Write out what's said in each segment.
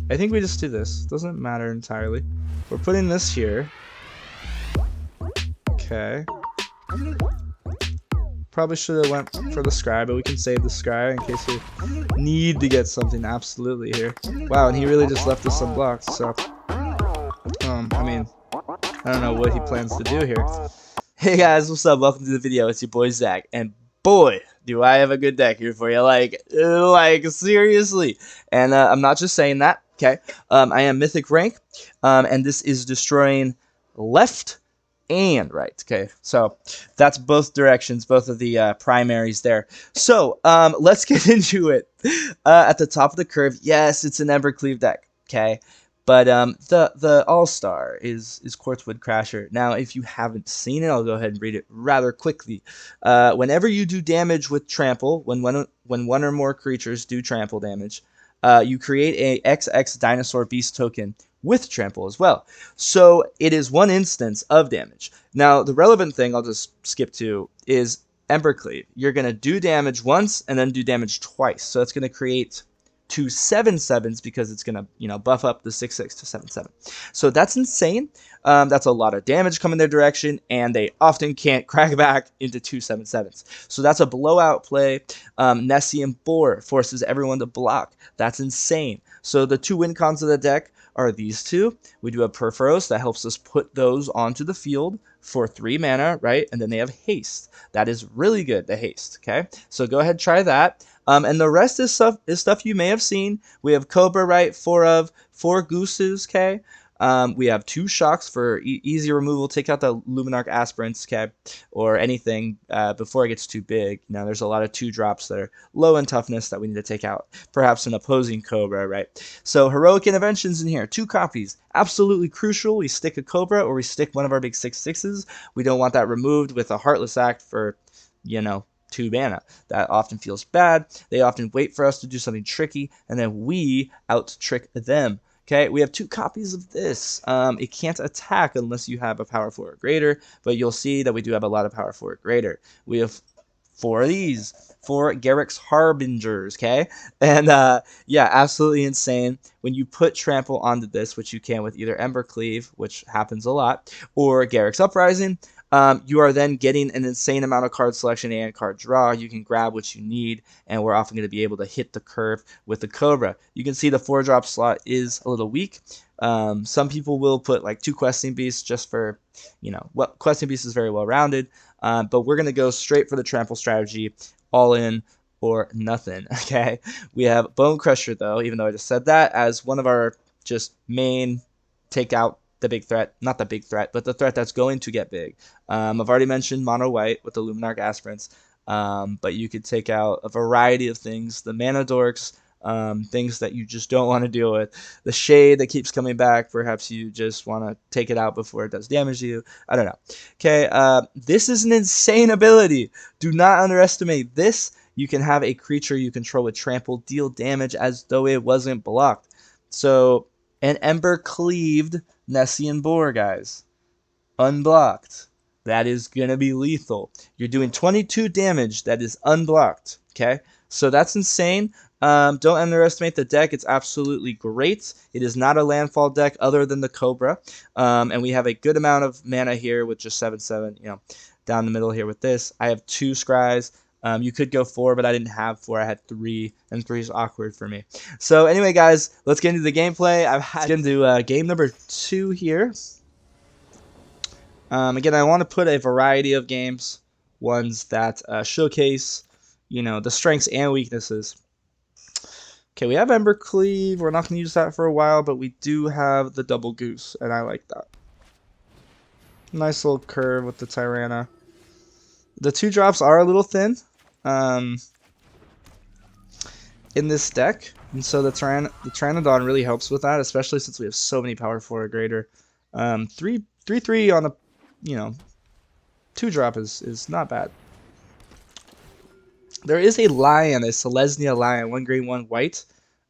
I think we just do this. Doesn't matter entirely. We're putting this here. Okay. Probably should have went for the scry, but we can save the scry in case we need to get something absolutely here. Wow, and he really just left us unblocked, so I mean, I don't know what he plans to do here. Hey guys, what's up? Welcome to the video. It's your boy Zach, and boy, do I have a good deck here for you. Like seriously. And I'm not just saying that. Okay, I am Mythic rank, and this is destroying left and right. Okay, so that's both directions, both of the primaries there. So let's get into it. At the top of the curve, yes, it's an Embercleave deck. Okay. But the all-star is Quartzwood Crasher. Now, if you haven't seen it, I'll go ahead and read it rather quickly. Whenever you do damage with Trample, when one or more creatures do Trample damage, you create a XX Dinosaur Beast token with Trample as well. So it is one instance of damage. Now, the relevant thing I'll just skip to is Embercleave. You're going to do damage once and then do damage twice. So it's going to create 2 7/7s because it's gonna, you know, buff up the 6/6 to 7/7. So that's insane. That's a lot of damage coming their direction, and they often can't crack back into 2 7/7s. So that's a blowout play. Nessian Boar forces everyone to block. That's insane. So the 2 win cons of the deck are these 2. We do have Purphoros that helps us put those onto the field for 3 mana, right? And then they have haste. That is really good, the haste. Okay, so go ahead, try that. And the rest is stuff you may have seen. We have Cobra, right? 4 Gooses, okay? We have 2 shocks for easy removal. Take out the Luminarch Aspirants, okay? Or anything before it gets too big. Now, there's a lot of 2 drops that are low in toughness that we need to take out. Perhaps an opposing Cobra, right? So, Heroic Interventions in here. 2 copies. Absolutely crucial. We stick a Cobra or we stick one of our big 6/6s. We don't want that removed with a Heartless Act for, you know, 2 mana. That often feels bad. They often wait for us to do something tricky, and then we out-trick them. Okay, we have 2 copies of this. It can't attack unless you have a power 4 or greater, but you'll see that we do have a lot of power 4 or greater. We have 4 of these. 4 Garrick's Harbingers, okay? And yeah, absolutely insane. When you put Trample onto this, which you can with either Embercleave, which happens a lot, or Garrick's Uprising, you are then getting an insane amount of card selection and card draw. You can grab what you need, and we're often going to be able to hit the curve with the Cobra. You can see the 4-drop slot is a little weak. Some people will put like 2 Questing Beasts just for, you know, well, Questing Beast is very well rounded, but we're going to go straight for the Trample strategy, all in or nothing. Okay, we have Bone Crusher though, even though I just said that, as one of our just main take out the big threat, not the big threat, but the threat that's going to get big. I've already mentioned mono white with the Luminarch Aspirants, but you could take out a variety of things. The Mana Dorks, things that you just don't want to deal with. The Shade that keeps coming back, perhaps you just want to take it out before it does damage to you. I don't know. Okay, this is an insane ability. Do not underestimate this. You can have a creature you control with Trample deal damage as though it wasn't blocked. So, an Embercleaved Nessian Boar, guys. Unblocked. That is going to be lethal. You're doing 22 damage that is unblocked. Okay? So that's insane. Don't underestimate the deck. It's absolutely great. It is not a landfall deck other than the Cobra. And we have a good amount of mana here with just 7/7, you know, down the middle here with this. I have 2 Scries. You could go 4, but I didn't have 4. I had 3, and 3 is awkward for me. So anyway, guys, let's get into the gameplay. Let's get into game number 2 here. Again, I want to put a variety of games, ones that showcase, you know, the strengths and weaknesses. Okay, we have Embercleave. We're not going to use that for a while, but we do have the double Goose, and I like that. Nice little curve with the Tyranna. The 2 drops are a little thin in this deck, and so the Tyrannodon really helps with that, especially since we have so many power 4 or greater. 3/3 on the, you know, 2-drop is not bad. There is a lion, a Selesnya lion, 1 green, 1 white.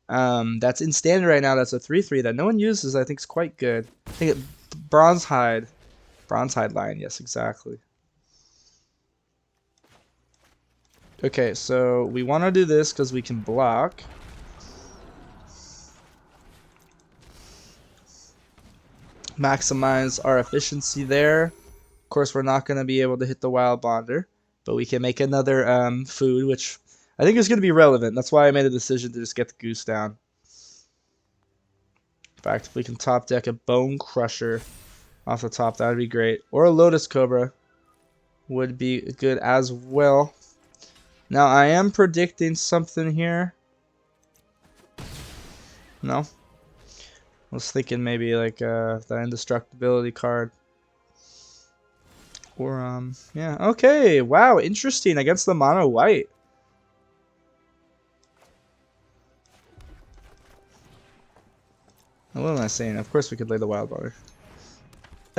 That's in standard right now. That's a 3/3 that no one uses. I think is quite good. I think Bronzehide lion. Yes, exactly. Okay, so we want to do this because we can block. maximize our efficiency there. Of course, we're not going to be able to hit the Wildbonder, but we can make another food, which I think is going to be relevant. That's why I made a decision to just get the Goose down. In fact, if we can top deck a Bone Crusher off the top, that would be great. Or a Lotus Cobra would be good as well. Now, I am predicting something here. No? I was thinking maybe like the indestructibility card. Or, yeah. Okay, wow, interesting. Against the mono white. What am I saying? Of course we could lay the Wildbonder.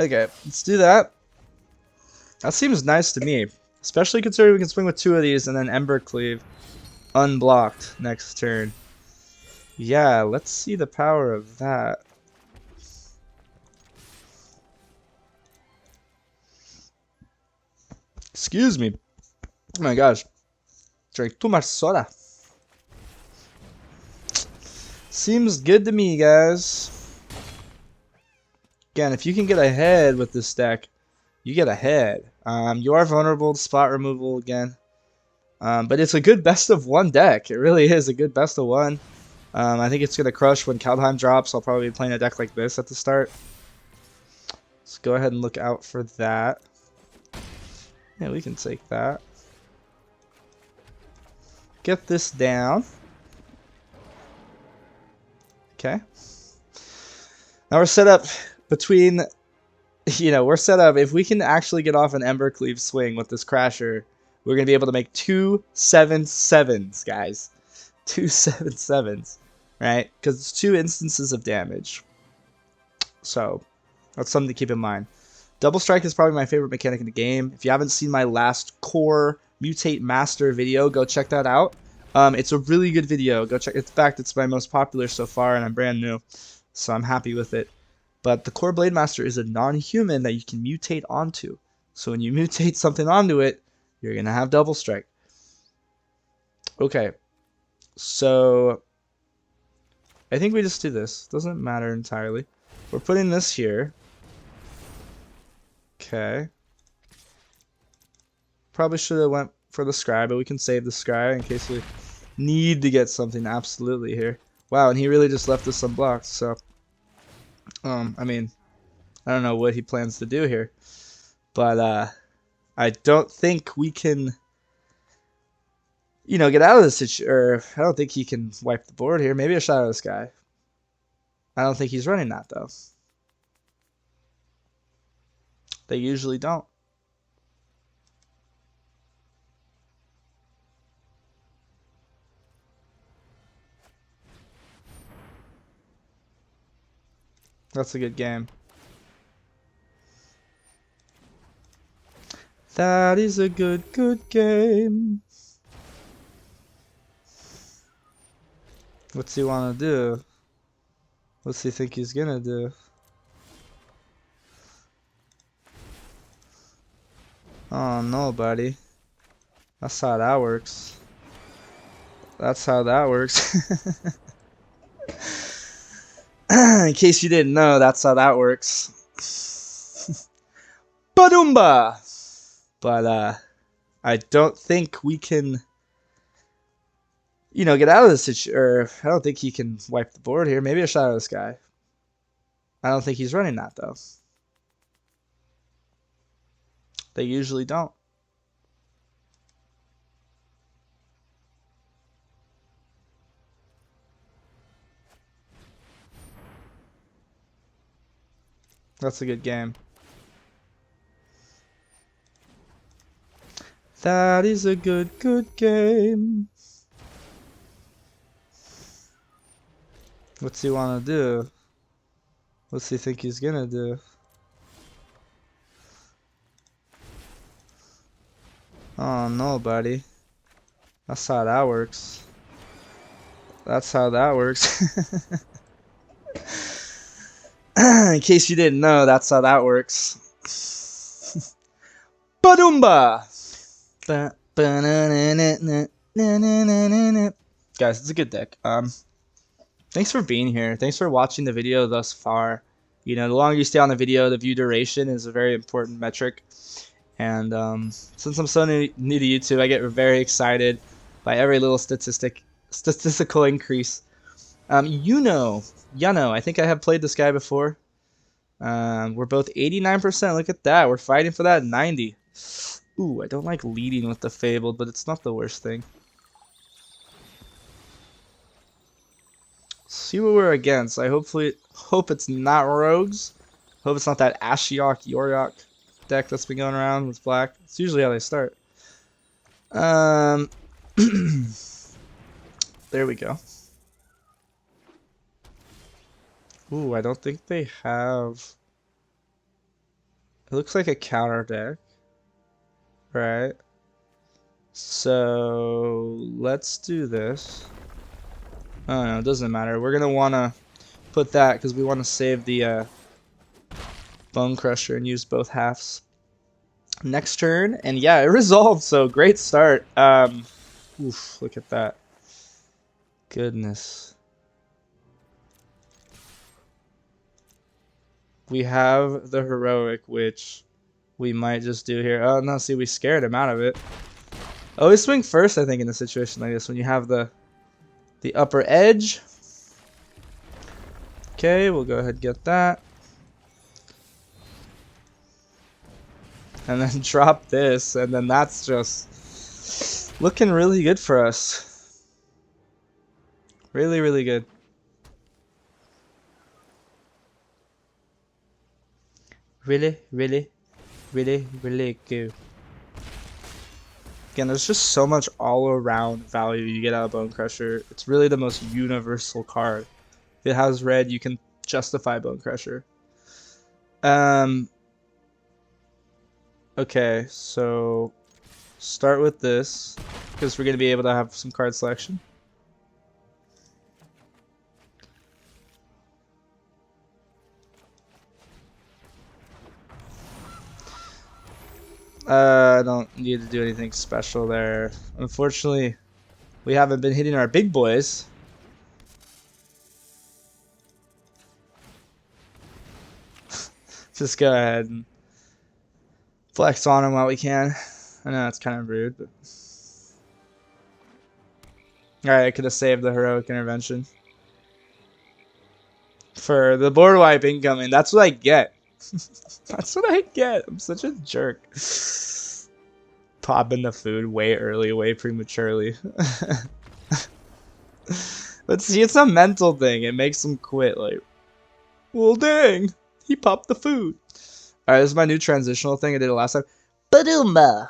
Okay, let's do that. That seems nice to me. Especially considering we can swing with 2 of these and then Embercleave unblocked next turn. Yeah, let's see the power of that. Excuse me. Oh my gosh. Drank too much soda. Seems good to me, guys. Again, if you can get ahead with this deck, you get ahead. You are vulnerable to spot removal again. But it's a good best of 1 deck. It really is a good best of 1. I think it's going to crush when Kaldheim drops. I'll probably be playing a deck like this at the start. Let's go ahead and look out for that. Yeah, we can take that. Get this down. Okay. Now we're set up between, we're set up. If we can actually get off an Embercleave swing with this Crasher, we're going to be able to make 2 7/7s, guys. 2 7/7s, right? Because it's 2 instances of damage. So that's something to keep in mind. Double Strike is probably my favorite mechanic in the game. If you haven't seen my last Core Mutate Master video, go check that out. It's a really good video. Go check. In fact, it's my most popular so far, and I'm brand new, so I'm happy with it. But the Core Blade Master is a non-human that you can mutate onto. So when you mutate something onto it, you're going to have Double Strike. Okay. So I think we just do this. Doesn't matter entirely. We're putting this here. Okay. Probably should have went for the Scry, but we can save the Scry in case we need to get something absolutely here. Wow, and he really just left us unblocked, so I mean, I don't know what he plans to do here. But I don't think we can get out of this situation, or I don't think he can wipe the board here. Maybe a Shadow Sky. I don't think he's running that though. They usually don't. That's a good game. That is a good game. What's he want to do? What's he think he's gonna do? Oh no, buddy. That's how that works. That's how that works. In case you didn't know, that's how that works. Badoomba! But I don't think we can get out of this situation, or I don't think he can wipe the board here. Maybe a Shadow Sky. I don't think he's running that though. They usually don't. That's a good game. That is a good game. What's he want to do? What's he think he's gonna do? Oh no, buddy. That's how that works. That's how that works. In case you didn't know, that's how that works. Badoomba! Guys, it's a good deck. Thanks for being here. Thanks for watching the video thus far. You know, the longer you stay on the video, the view duration is a very important metric. And since I'm so new to YouTube, I get very excited by every little statistical increase. Yuno, I think I have played this guy before. We're both 89%. Look at that. We're fighting for that 90. Ooh, I don't like leading with the Fabled, but it's not the worst thing. See what we're against. I hope it's not rogues. Hope it's not that Ashiok Yoriok deck that's been going around with black. It's usually how they start. There we go. Ooh, I don't think they have. It looks like a counter deck, right? So let's do this. Oh no, it doesn't matter. We're gonna wanna put that because we want to save the Bone Crusher and use both halves next turn. And yeah, it resolved. So great start. Oof, look at that. Goodness. We have the heroic, which we might just do here. Oh no, see, we scared him out of it. Always swing first, I think, in a situation like this when you have the upper edge. Okay, we'll go ahead and get that. And then drop this, and then that's just looking really good for us. Really, really good. Really, really, really, really good. Again, there's just so much all-around value you get out of Bone Crusher. It's really the most universal card. If it has red, you can justify Bone Crusher. Okay, so start with this because we're going to be able to have some card selection. I don't need to do anything special there. Unfortunately, we haven't been hitting our big boys. Just go ahead and flex on them while we can. I know that's kind of rude, but alright, I could have saved the heroic intervention for the board wipe incoming. That's what I get. That's what I get. I'm such a jerk. Popping the food way early, way prematurely. But see, it's a mental thing. It makes them quit. Like, well, dang, he popped the food. All right, this is my new transitional thing. I did it last time. Baduma.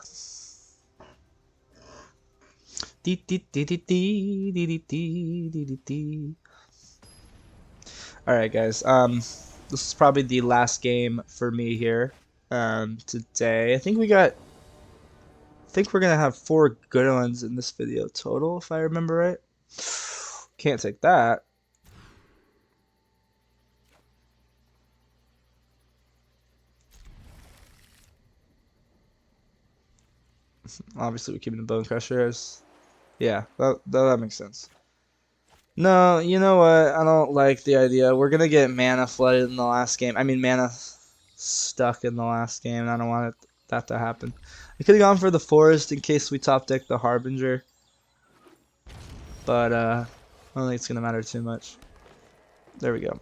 All right, guys. This is probably the last game for me here. Today, I think we're gonna have 4 good ones in this video total, if I remember right. Can't take that. Obviously, we're keeping the Bone Crushers. Yeah, that makes sense. No, you know what? I don't like the idea. We're gonna get mana flooded in the last game. I mean, mana stuck in the last game. I don't want that to happen. I could have gone for the Forest in case we top deck the Harbinger. But, I don't think it's gonna matter too much. There we go.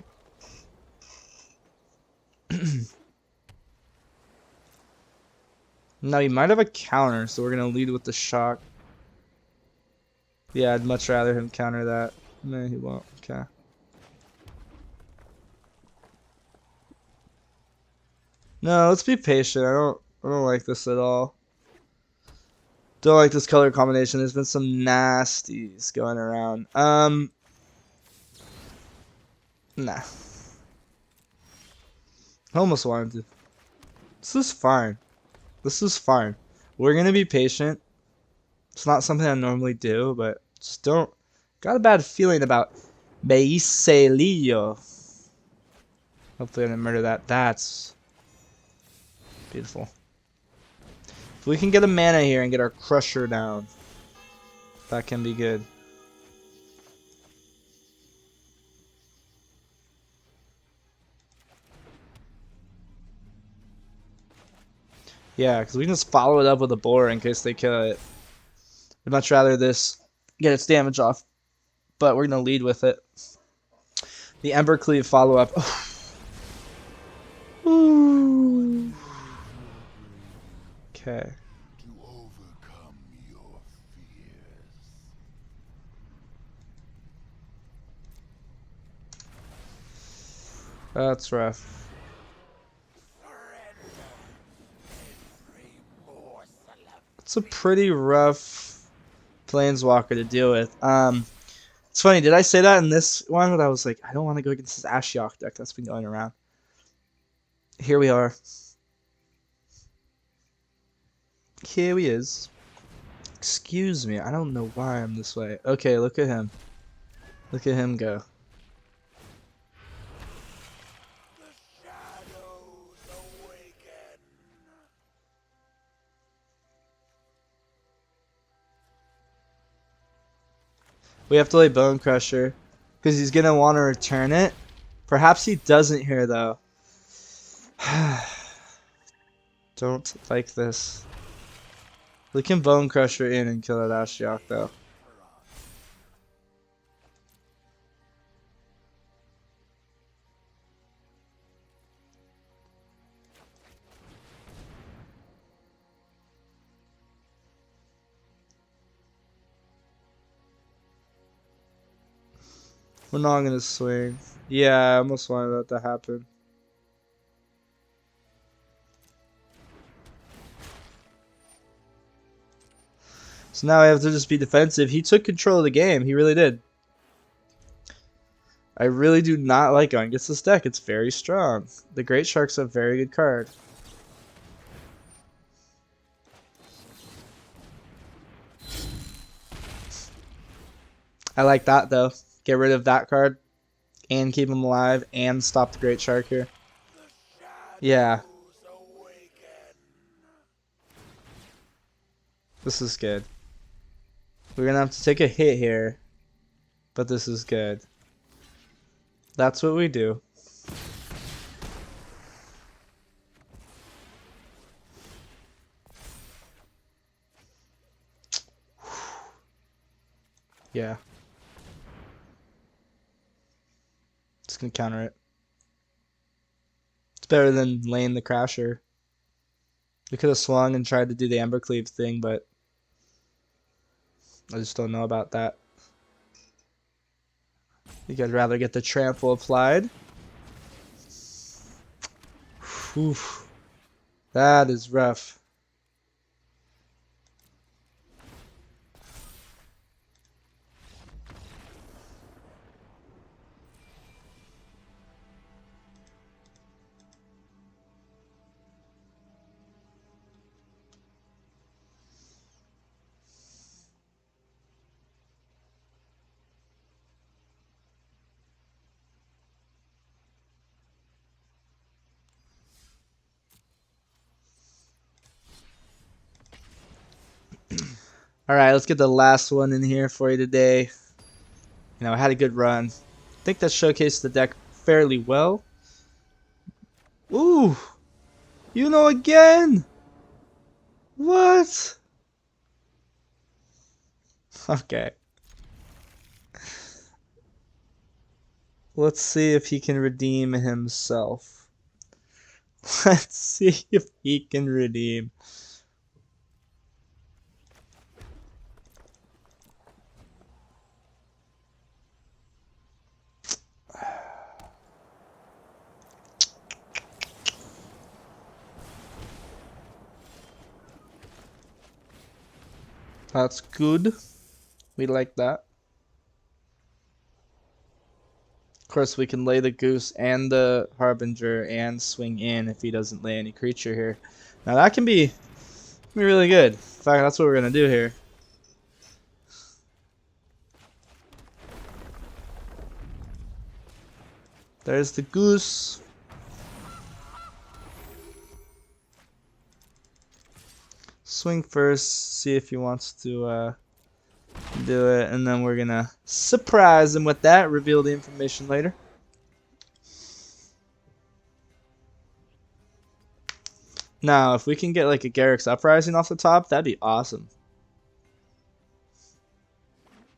Now, he might have a counter, so we're gonna lead with the shock. Yeah, I'd much rather him counter that. No, he won't. Okay. No, let's be patient. I don't like this at all. Don't like this color combination. There's been some nasties going around. Nah. I almost wanted to. This is fine. This is fine. We're gonna be patient. It's not something I normally do, but just don't. Got a bad feeling about Beiselio. Hopefully I didn't murder that. That's beautiful. If we can get a mana here and get our Crusher down, that can be good. Yeah, because we can just follow it up with a boar in case they kill it. I'd much rather this get its damage off, but we're going to lead with it. The Embercleave follow-up. Ooh. Okay. That's rough. It's a pretty rough Planeswalker to deal with. It's funny, did I say that in this one? But I was like, I don't want to go against this Ashiok deck that's been going around. Here we are. Here he is. Excuse me, I don't know why I'm this way. Okay, look at him. Look at him go. We have to lay Bone Crusher because he's gonna want to return it. Perhaps he doesn't here though. Don't like this. We can Bone Crusher in and kill that Ashiok though. We're not gonna swing. Yeah, I almost wanted that to happen. So now I have to just be defensive. He took control of the game. He really did. I really do not like going against this deck. It's very strong. The Great Shark's a very good card. I like that though. Get rid of that card and keep him alive and stop the Great Shark here. Yeah. This is good. We're gonna have to take a hit here, but this is good. That's what we do. Yeah. Just gonna counter it. It's better than laying the Crasher. We could have swung and tried to do the Embercleave thing, but I just don't know about that. I think I'd rather get the Trample applied. Whew. That is rough. Alright, let's get the last one in here for you today. You know, I had a good run. I think that showcased the deck fairly well. Ooh! You know again! What? Okay. Let's see if he can redeem himself. Let's see if he can redeem. That's good. We like that. Of course, we can lay the Goose and the Harbinger and swing in if he doesn't lay any creature here. Now that can be really good. In fact, that's what we're going to do here. There's the Goose. Swing first, see if he wants to do it, and then we're gonna surprise him with that, reveal the information later. Now, if we can get like a Garrick's Uprising off the top, that'd be awesome.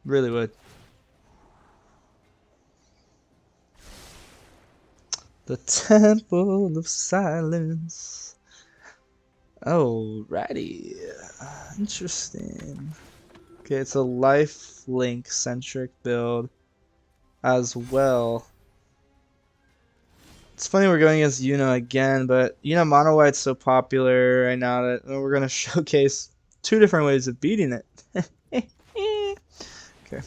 Really would. The Temple of Silence. Alrighty. Interesting. Okay, it's a life link centric build as well. It's funny we're going against Yuna again, but Mono White's so popular right now that we're going to showcase 2 different ways of beating it. Okay.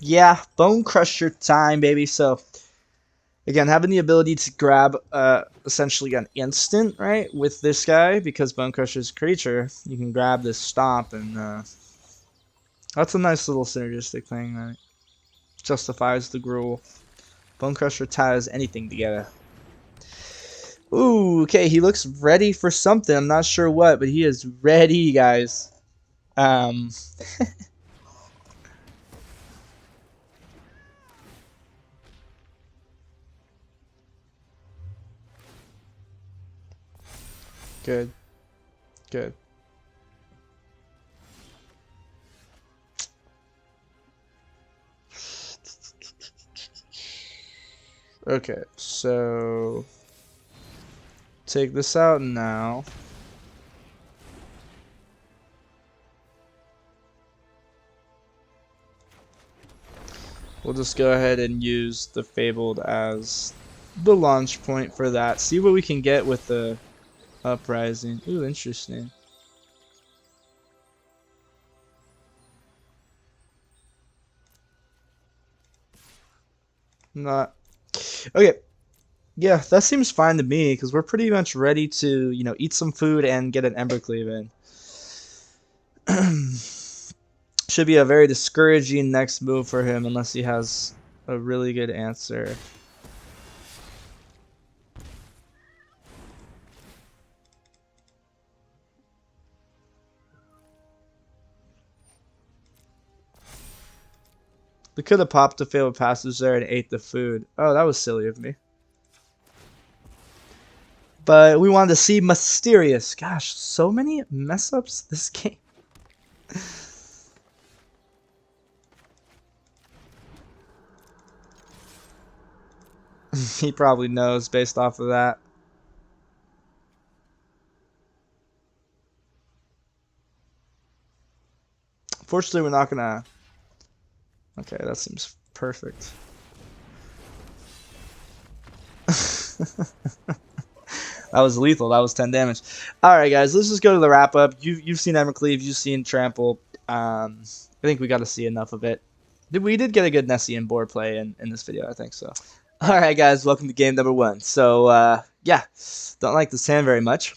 Yeah, Bone Crusher time, baby. So, again, having the ability to grab essentially an instant, right, with this guy, because Bone Crusher's a creature, you can grab this stomp, and that's a nice little synergistic thing that justifies the Gruul. Bone Crusher ties anything together. Ooh, okay, he looks ready for something. I'm not sure what, but he is ready, guys. Good. Good. Okay, so take this out now. We'll just go ahead and use the Fabled as the launch point for that. See what we can get with the Uprising. Ooh, interesting. Not okay. Yeah, that seems fine to me because we're pretty much ready to, eat some food and get an Embercleave in. Should be a very discouraging next move for him unless he has a really good answer. We could have popped the failed passage there and ate the food. Oh, that was silly of me. But we wanted to see Mysterious. Gosh, so many mess ups this game. He probably knows based off of that. Fortunately, we're not gonna. Okay, that seems perfect. That was lethal. That was 10 damage. All right, guys, let's just go to the wrap up. You've seen Embercleave, you've seen Trample. I think we got to see enough of it. We did get a good Nessian Boar play in this video, I think so. All right, guys, welcome to game number 1. So yeah, don't like this hand very much.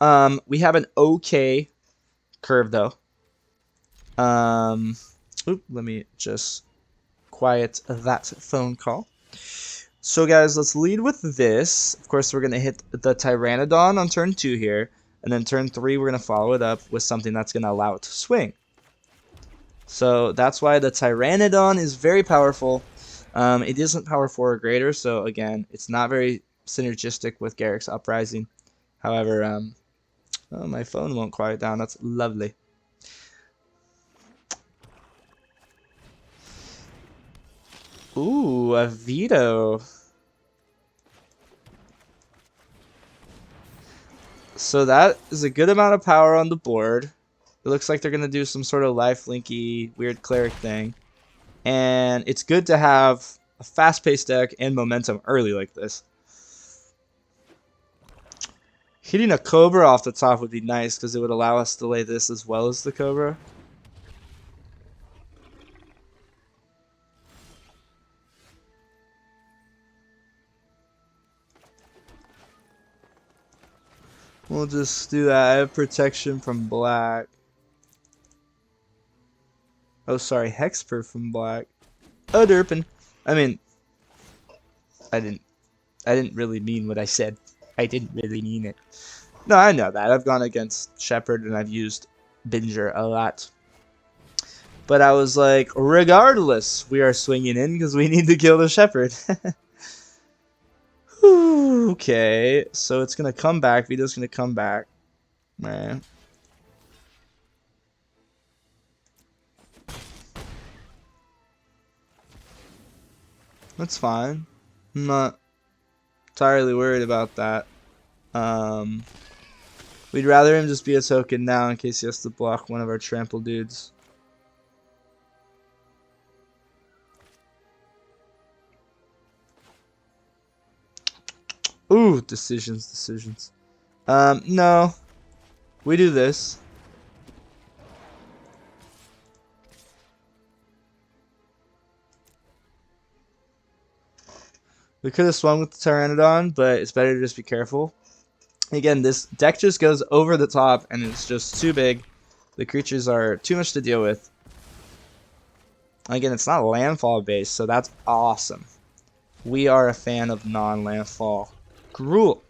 We have an okay curve though. Let me just quiet that phone call. So guys, let's lead with this. Of course, we're going to hit the Pteranodon on turn 2 here. And then turn 3, we're going to follow it up with something that's going to allow it to swing. So that's why the Pteranodon is very powerful. It isn't power 4 or greater, so again, it's not very synergistic with Garrick's Uprising. However, oh, my phone won't quiet down. That's lovely. Ooh, a veto. So that is a good amount of power on the board. It looks like they're going to do some sort of lifelinky weird cleric thing. And it's good to have a fast-paced deck and momentum early like this. Hitting a Cobra off the top would be nice because it would allow us to lay this as well as the Cobra. We'll just do that. I have protection from black. Oh, sorry, Hexproof from black. Oh, derpin. I mean, I didn't really mean what I said. I didn't really mean it. No, I know that. I've gone against Shepherd and I've used Binger a lot. But I was like, regardless, we are swinging in because we need to kill the Shepherd. Okay, so it's going to come back. Vito's going to come back. Man. That's fine. I'm not entirely worried about that. We'd rather him just be a token now in case he has to block one of our trample dudes. Ooh, decisions. No. We do this. We could have swung with the Pteranodon, but it's better to just be careful. Again, this deck just goes over the top, and it's just too big. The creatures are too much to deal with. Again, it's not landfall based, so that's awesome. We are a fan of non-landfall. Gruul.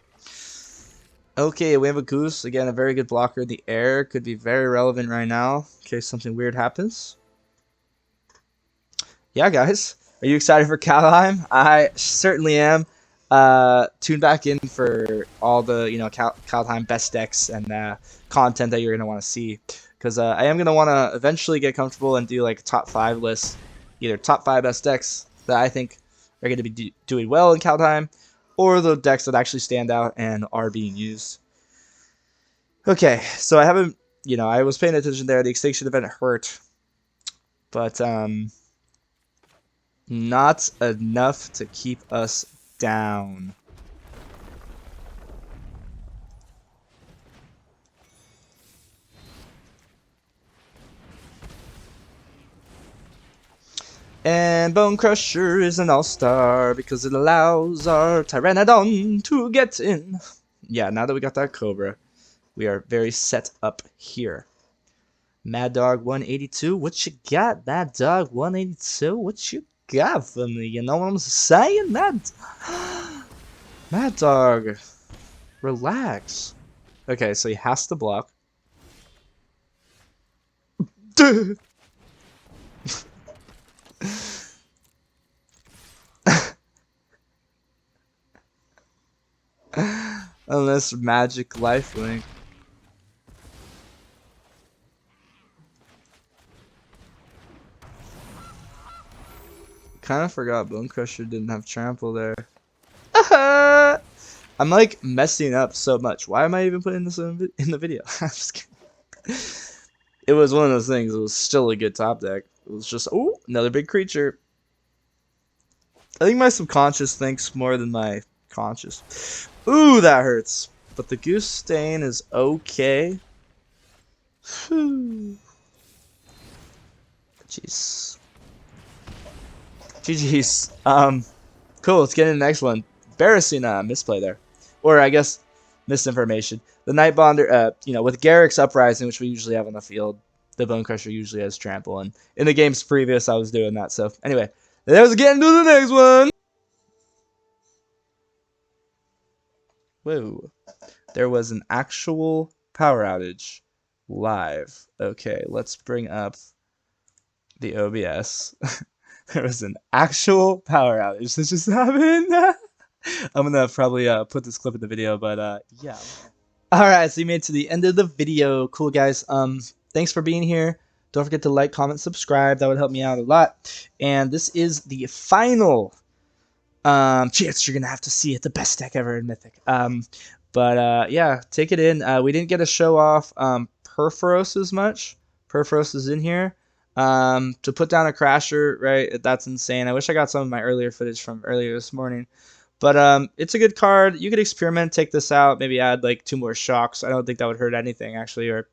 Okay, we have a Goose. Again, a very good blocker in the air. Could be very relevant right now in case something weird happens. Yeah, guys. Are you excited for Kaldheim? I certainly am. Tune back in for all the Kaldheim best decks and content that you're gonna want to see, because I am gonna want to eventually get comfortable and do like a top 5 list, either top 5 best decks that I think are gonna be doing well in Kaldheim, or the decks that actually stand out and are being used. Okay, so I haven't, I was paying attention there. The extinction event hurt, but not enough to keep us down. And Bone Crusher is an all-star because it allows our Pteranodon to get in. Yeah, now that we got that Cobra, we are very set up here. Mad Dog 182, what you got? Mad Dog 182, what you got for me? You know what I'm saying? Mad Dog, relax. Okay, so he has to block. Unless magic lifelink. Kind of forgot Bone Crusher didn't have trample there. I'm like messing up so much. Why am I even putting this in the video? I'm just kidding. It was one of those things. It was still a good top deck. It was just, oh, another big creature. I think my subconscious thinks more than my conscious. Ooh, that hurts. But the Goose stain is okay. Jeez. GG's. Cool. Let's get into the next one. Embarrassing misplay there, or I guess misinformation. The Nightbonder, with Garrick's Uprising, which we usually have on the field, the Bone Crusher usually has trample, and in the games previous, I was doing that. So anyway, let's get into the next one. Whoa, there was an actual power outage live. Okay, let's bring up the OBS. There was an actual power outage that just happened. I'm gonna probably put this clip in the video, but yeah. Alright, so you made it to the end of the video. Cool, guys. Thanks for being here. Don't forget to like, comment, subscribe. That would help me out a lot. And this is the final chance you're gonna have to see it. The best deck ever in Mythic. Yeah, take it in. We didn't get to show off Purphoros as much. Purphoros is in here. To put down a Crasher, right? That's insane. I wish I got some of my earlier footage from earlier this morning. But it's a good card. You could experiment, take this out, maybe add like 2 more shocks. I don't think that would hurt anything actually, or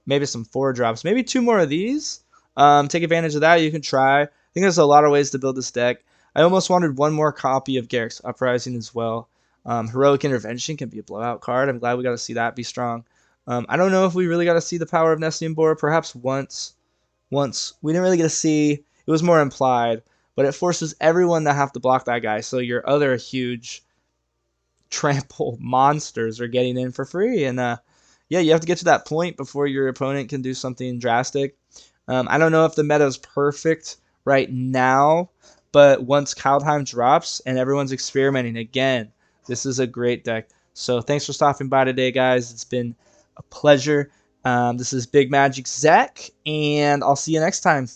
maybe some 4 drops, maybe 2 more of these. Take advantage of that. You can try. I think there's a lot of ways to build this deck. I almost wanted 1 more copy of Garrick's Uprising as well. Heroic Intervention can be a blowout card. I'm glad we got to see that be strong. I don't know if we really got to see the power of Nessian Boar. Perhaps once once. We didn't really get to see. It was more implied, but it forces everyone to have to block that guy. So your other huge trample monsters are getting in for free. And yeah, you have to get to that point before your opponent can do something drastic. I don't know if the meta is perfect right now, but once Kaldheim drops and everyone's experimenting again, this is a great deck. So thanks for stopping by today, guys. It's been a pleasure. This is Big Magic Zach, and I'll see you next time.